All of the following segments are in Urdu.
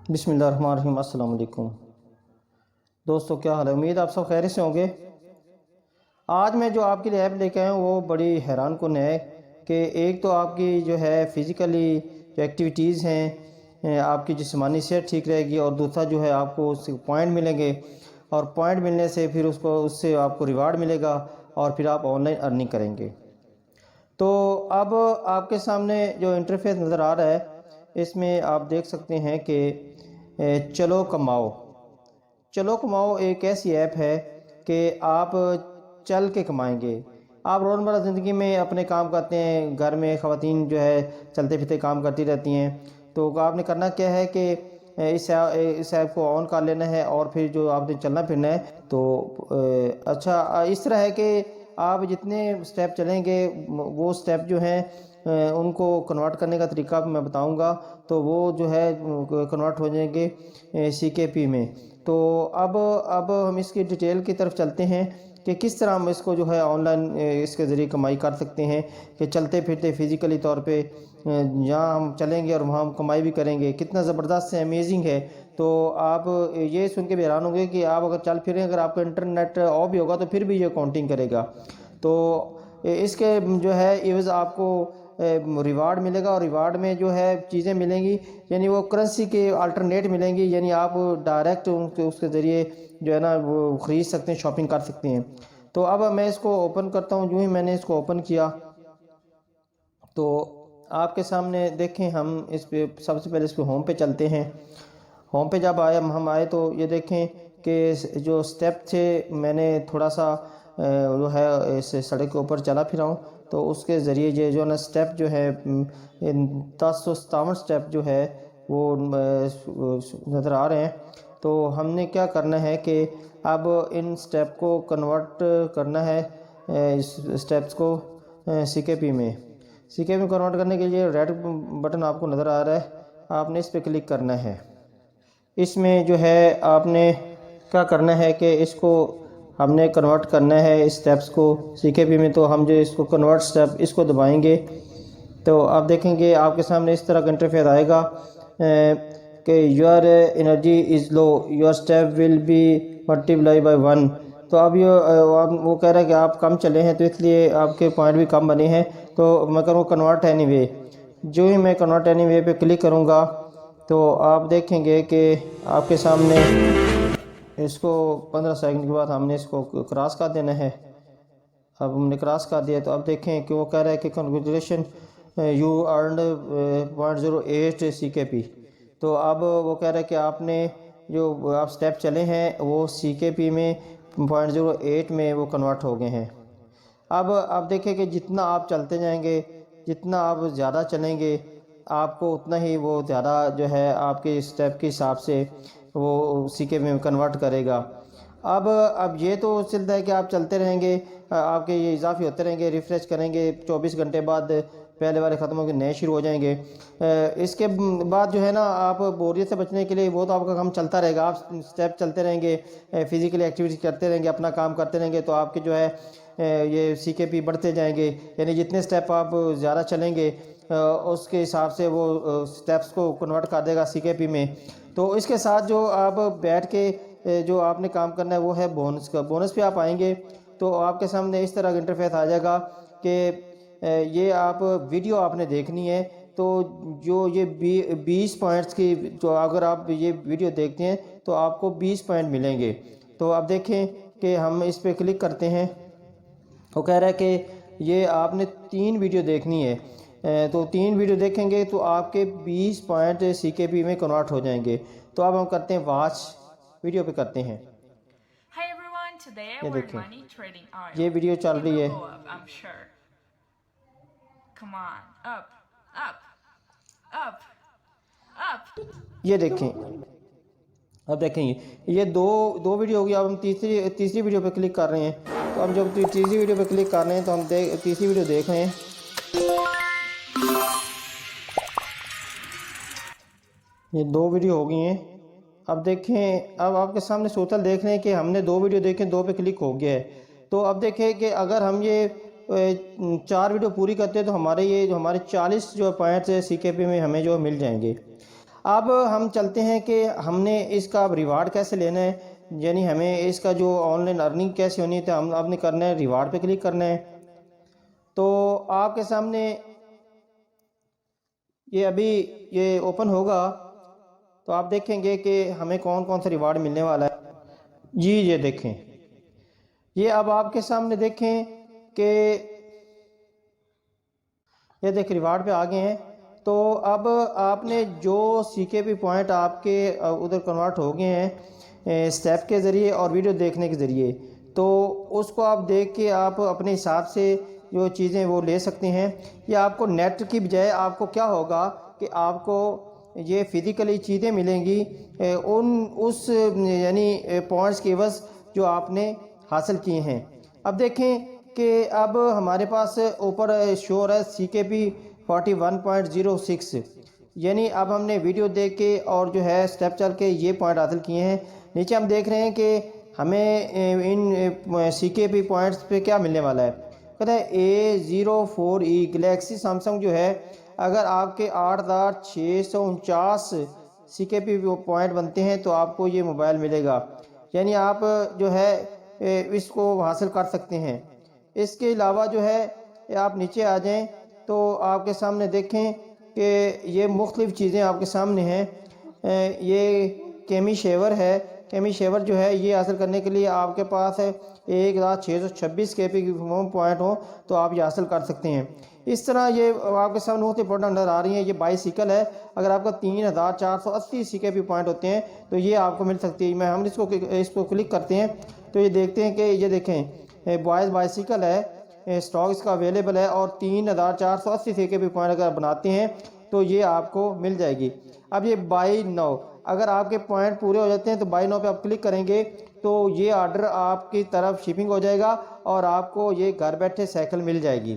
بسم اللہ الرحمن الرحیم۔ السلام علیکم دوستو، کیا حال ہے؟ امید آپ سب خیریت سے ہوں گے۔ آج میں جو آپ کے لیے ایپ لے کے آیا ہوں وہ بڑی حیران کن ہے کہ ایک تو آپ کی جو ہے فزیکلی جو ایکٹیویٹیز ہیں، آپ کی جسمانی صحت ٹھیک رہے گی، اور دوسرا جو ہے آپ کو اس سے پوائنٹ ملیں گے، اور پوائنٹ ملنے سے پھر اس سے آپ کو ریوارڈ ملے گا، اور پھر آپ آن لائن ارننگ کریں گے۔ تو اب آپ کے سامنے جو انٹرفیس نظر آ رہا ہے، اس میں آپ دیکھ سکتے ہیں کہ چلو کماؤ۔ چلو کماؤ ایک ایسی ایپ ہے کہ آپ چل کے کمائیں گے۔ آپ روزمرہ زندگی میں اپنے کام کرتے ہیں، گھر میں خواتین جو ہے چلتے پھرتے کام کرتی رہتی ہیں، تو آپ نے کرنا کیا ہے کہ اس ایپ کو آن کر لینا ہے، اور پھر جو آپ نے چلنا پھرنا ہے تو اچھا اس طرح ہے کہ آپ جتنے سٹیپ چلیں گے وہ سٹیپ جو ہیں ان کو کنورٹ کرنے کا طریقہ میں بتاؤں گا، تو وہ جو ہے کنورٹ ہو جائیں گے CKP میں۔ تو اب ہم اس کی ڈیٹیل کی طرف چلتے ہیں کہ کس طرح ہم اس کو جو ہے آن لائن اس کے ذریعے کمائی کر سکتے ہیں، کہ چلتے پھرتے فزیکلی طور پہ جہاں ہم چلیں گے اور وہاں ہم کمائی بھی کریں گے۔ کتنا زبردست ہے، امیزنگ ہے۔ تو آپ یہ سن کے بھی حیران ہوں گے کہ آپ اگر چل پھریں، اگر آپ کا انٹرنیٹ آف بھی ہوگا تو پھر بھی یہ کاؤنٹنگ کرے گا۔ تو اس کے جو ہے عوض آپ کو ریوارڈ ملے گا، اور ریوارڈ میں جو ہے چیزیں ملیں گی، یعنی وہ کرنسی کے آلٹرنیٹ ملیں گی، یعنی آپ ڈائریکٹ اس کے ذریعے جو ہے نا وہ خرید سکتے ہیں، شاپنگ کر سکتے ہیں۔ تو اب میں اس کو اوپن کرتا ہوں۔ جو ہی میں نے اس کو اوپن کیا تو آپ کے سامنے دیکھیں، ہم اس پہ سب سے پہلے اس پہ ہوم پہ چلتے ہیں۔ ہوم پہ جب ہم آئے تو یہ دیکھیں کہ جو سٹیپ تھے، میں نے تھوڑا سا جو ہے اس سڑک کے اوپر چلا پھرا ہوں، تو اس کے ذریعے یہ جو نا سٹیپ جو ہے 1057 سٹیپ جو ہے وہ نظر آ رہے ہیں۔ تو ہم نے کیا کرنا ہے کہ اب ان سٹیپ کو کنورٹ کرنا ہے، سٹیپس کو CKP میں۔ CKP میں کنورٹ کرنے کے لیے ریڈ بٹن آپ کو نظر آ رہا ہے، آپ نے اس پہ کلک کرنا ہے۔ اس میں جو ہے آپ نے کیا کرنا ہے کہ اس کو ہم نے کنورٹ کرنا ہے اس سٹیپس کو CKP میں۔ تو ہم جو اس کو کنورٹ سٹیپ اس کو دبائیں گے تو آپ دیکھیں گے آپ کے سامنے اس طرح کا انٹرفیس آئے گا کہ your energy is low, your step will be multiply by 1۔ تو اب وہ کہہ رہا ہے کہ آپ کم چلے ہیں تو اس لیے آپ کے پوائنٹ بھی کم بنے ہیں، تو میں کروں کنورٹ اینی وے۔ جو ہی میں کنورٹ اینی وے پہ کلک کروں گا تو آپ دیکھیں گے کہ آپ کے سامنے اس کو 15 سیکنڈ کے بعد ہم نے اس کو کراس کر دینا ہے۔ اب ہم نے کراس کر دیا تو اب دیکھیں کہ وہ کہہ رہا ہے کہ کنگریچولیشن یو ارنڈ 0.08 CKP۔ تو اب وہ کہہ رہا ہے کہ آپ نے جو آپ سٹیپ چلے ہیں وہ CKP میں 0.08 میں وہ کنورٹ ہو گئے ہیں۔ اب آپ دیکھیں کہ جتنا آپ چلتے جائیں گے، جتنا آپ زیادہ چلیں گے، آپ کو اتنا ہی وہ زیادہ جو ہے آپ کے سٹیپ کے حساب سے وہ CKP میں کنورٹ کرے گا۔ اب یہ تو چلتا ہے کہ آپ چلتے رہیں گے، آپ کے یہ اضافی ہوتے رہیں گے، ریفریش کریں گے، 24 گھنٹے بعد پہلے والے ختم ہو کے نئے شروع ہو جائیں گے۔ اس کے بعد جو ہے نا آپ بوریت سے بچنے کے لیے وہ تو آپ کا کام چلتا رہے گا، آپ سٹیپ چلتے رہیں گے، فزیکلی ایکٹیویٹی کرتے رہیں گے، اپنا کام کرتے رہیں گے، تو آپ کے جو ہے یہ CKP بڑھتے جائیں گے، یعنی جتنے سٹیپ آپ زیادہ چلیں گے اس کے حساب سے وہ سٹیپس کو کنورٹ کر دے گا CKP میں۔ تو اس کے ساتھ جو آپ بیٹھ کے جو آپ نے کام کرنا ہے وہ ہے بونس کا۔ بونس پہ آپ آئیں گے تو آپ کے سامنے اس طرح کا انٹرفیس آ جائے گا کہ یہ آپ ویڈیو آپ نے دیکھنی ہے، تو جو یہ 20 پوائنٹس کی، جو اگر آپ یہ ویڈیو دیکھتے ہیں تو آپ کو 20 پوائنٹ ملیں گے۔ تو آپ دیکھیں کہ ہم اس پہ کلک کرتے ہیں، وہ کہہ رہا ہے کہ یہ آپ نے 3 ویڈیو دیکھنی ہے، تو 3 ویڈیو دیکھیں گے تو آپ کے 20 پوائنٹ CKP میں کنورٹ ہو جائیں گے۔ تو اب ہم کرتے ہیں واچ، ویڈیو پہ کرتے ہیں۔ Hi everyone, today I یہ learned دیکھیں money trading oil. یہ ویڈیو چل It رہی will ہے۔ go up, I'm sure. Come on, up, up, up, up. یہ دیکھیں، اب دیکھیں یہ دو ویڈیو ہوگی۔ اب ہم تیسری ویڈیو پہ کلک کر رہے ہیں۔ تو اب جب تیسری ویڈیو پہ کلک کر رہے ہیں تو ہم تیسری ویڈیو دیکھ رہے ہیں۔ یہ 2 ویڈیو ہو گئی ہیں۔ اب دیکھیں، اب آپ کے سامنے سوتل دیکھ رہے ہیں کہ ہم نے 2 ویڈیو دیکھیں، 2 پہ کلک ہو گیا ہے۔ تو اب دیکھیں کہ اگر ہم یہ 4 ویڈیو پوری کرتے ہیں تو ہمارے یہ جو ہمارے 40 جو پوائنٹس ہیں CKP میں ہمیں جو مل جائیں گے۔ اب ہم چلتے ہیں کہ ہم نے اس کا ریوارڈ کیسے لینا ہے، یعنی ہمیں اس کا جو آن لائن ارننگ کیسے ہونی ہے، تو ہم آپ نے کرنا ہے ریوارڈ پہ کلک کرنا ہے۔ تو آپ کے سامنے یہ ابھی یہ اوپن ہوگا تو آپ دیکھیں گے کہ ہمیں کون کون سا ریوارڈ ملنے والا ہے۔ جی یہ دیکھیں، یہ اب آپ کے سامنے دیکھیں کہ یہ دیکھ ریوارڈ پہ آ گئے ہیں۔ تو اب آپ نے جو سی کے پی پوائنٹ آپ کے ادھر کنورٹ ہو گئے ہیں اسٹیپ کے ذریعے اور ویڈیو دیکھنے کے ذریعے، تو اس کو آپ دیکھ کے آپ اپنے حساب سے جو چیزیں وہ لے سکتے ہیں، یا آپ کو نیٹ کی بجائے آپ کو کیا ہوگا کہ آپ کو یہ فزیکلی چیزیں ملیں گی اس یعنی پوائنٹس کے عوض جو آپ نے حاصل کیے ہیں۔ اب دیکھیں کہ اب ہمارے پاس اوپر شو ہو رہا ہے سی کے پی 41.06، یعنی اب ہم نے ویڈیو دیکھ کے اور جو ہے سٹیپ چل کے یہ پوائنٹ حاصل کیے ہیں۔ نیچے ہم دیکھ رہے ہیں کہ ہمیں ان سی کے پی پوائنٹس پہ کیا ملنے والا ہے۔ کہتا ہے A04E گلیکسی سیمسنگ جو ہے، اگر آپ کے 8649 سی کے پی پوائنٹ بنتے ہیں تو آپ کو یہ موبائل ملے گا، یعنی آپ جو ہے اس کو حاصل کر سکتے ہیں۔ اس کے علاوہ جو ہے آپ نیچے آ جائیں تو آپ کے سامنے دیکھیں کہ یہ مختلف چیزیں آپ کے سامنے ہیں۔ یہ کیمی شیور ہے، کیمی شیور جو ہے یہ حاصل کرنے کے لیے آپ کے پاس 1626 کے پی پوائنٹ ہوں تو آپ یہ حاصل کر سکتے ہیں۔ اس طرح یہ آپ کے سامنے مختلف پروڈکٹ نظر آ رہی ہیں۔ یہ بائیسیکل ہے، اگر آپ کا 3480 سی کے پی پوائنٹ ہوتے ہیں تو یہ آپ کو مل سکتی ہے۔ ہم اس کو کلک کرتے ہیں تو یہ دیکھتے ہیں کہ یہ دیکھیں بوائز بائیسیکل ہے، اسٹاک اس کا اویلیبل ہے، اور 3480 سی کے پی پوائنٹ اگر بناتے ہیں تو یہ آپ کو مل جائے گی۔ اب یہ بائی نو، اگر آپ کے پوائنٹ پورے ہو جاتے ہیں تو بائی نو پہ آپ کلک کریں گے تو یہ آرڈر آپ کی طرف شپنگ ہو جائے گا اور آپ کو یہ گھر بیٹھے سائیکل مل جائے گی۔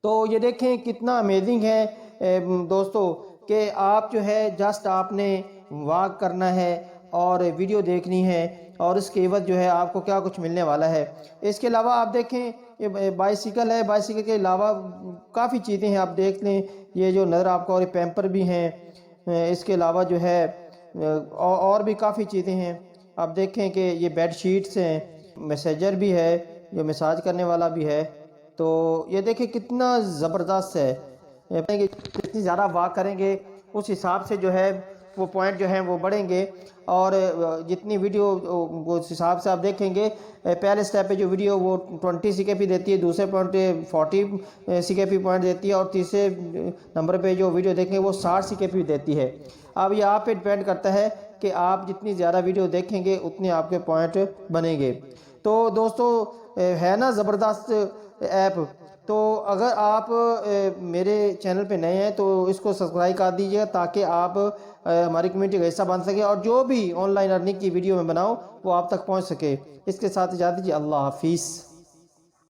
تو یہ دیکھیں کتنا امیزنگ ہے دوستو کہ آپ جو ہے جسٹ آپ نے واک کرنا ہے اور ویڈیو دیکھنی ہے اور اس کے عوض جو ہے آپ کو کیا کچھ ملنے والا ہے۔ اس کے علاوہ آپ دیکھیں یہ بائیسیکل ہے، بائیسیکل کے علاوہ کافی چیزیں ہیں، آپ دیکھ لیں یہ جو نظر آپ کو، اور پیمپر بھی ہیں، اس کے علاوہ جو ہے اور بھی کافی چیزیں ہیں۔ آپ دیکھیں کہ یہ بیڈ شیٹس ہیں، میسیجر بھی ہے جو مساج کرنے والا بھی ہے۔ تو یہ دیکھیں کتنا زبردست ہے، کتنی زیادہ واک کریں گے اس حساب سے جو ہے وہ پوائنٹ جو ہیں وہ بڑھیں گے، اور جتنی ویڈیو اس حساب سے آپ دیکھیں گے، پہلے سٹیپ پہ جو ویڈیو وہ 20 سی کے پی دیتی ہے، دوسرے پوائنٹ 40 سی کے پی پوائنٹ دیتی ہے، اور تیسرے نمبر پہ جو ویڈیو دیکھیں وہ 60 سی کے پی دیتی ہے۔ اب یہ آپ پہ ڈیپینڈ کرتا ہے کہ آپ جتنی زیادہ ویڈیو دیکھیں گے اتنے آپ کے پوائنٹ بنیں گے۔ تو دوستو ہے نا زبردست ایپ؟ تو اگر آپ میرے چینل پہ نئے ہیں تو اس کو سبسکرائب کر دیجیے گا تاکہ آپ ہماری کمیونٹی کا حصہ بن سکیں، اور جو بھی آن لائن ارننگ کی ویڈیو میں بناؤں وہ آپ تک پہنچ سکے۔ اس کے ساتھ اجازت دیجیے، اللہ حافظ۔